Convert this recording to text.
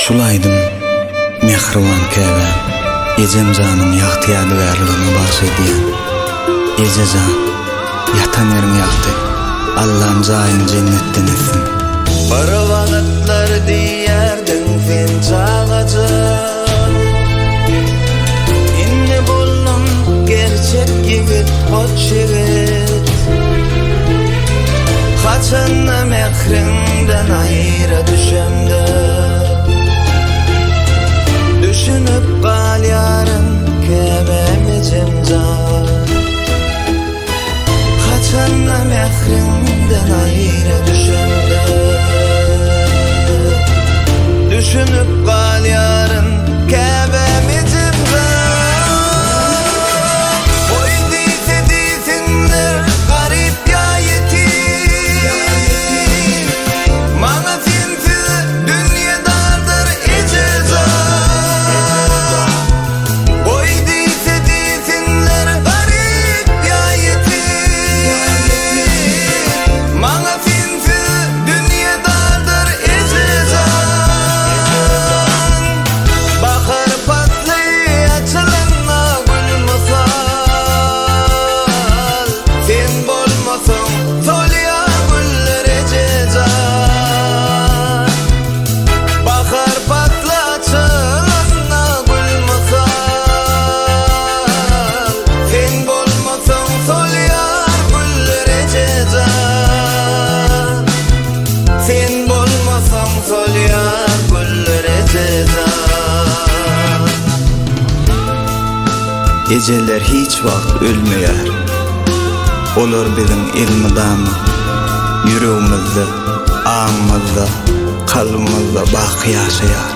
Şulaydım mehriban käbän, ejem janyň ýagtyýady berligini baş edýän. Ejejan, yatan ýerim ýagty, Allah'ım zaýyň jennetden etsin. Bir wagtlar diýerdiň sen çağajak, inne boldum gerçek gibi hoş yigit. Kaçanna mehrinden aýra düşemde, düşünüp galýarym käbämi jemjat. Kaçanna mehrinden aýra düşemde, düşünüp galýarym käbämi jemjat. Oy diýse diýsinler garip ýa ýetim, maňa sensiz dünýedardyr ejizat. Oy diýse diýsinler garip ýa ýetim, maňa sensiz dünýedardyr ejizat. Bahar patly açylanma gül masal, sen bolmasaň solýar güller ejizat. Bahar patly açylanma gül masal, sen bolmasaň solýar güller ejizat. Sen bolmasaň solýar güller ejizat. Geceler hiç vakt ölmeýär, olar biziň ilmidamy, yüregimizde, aňymyzda, kalbymyzda baky ýaşaýar.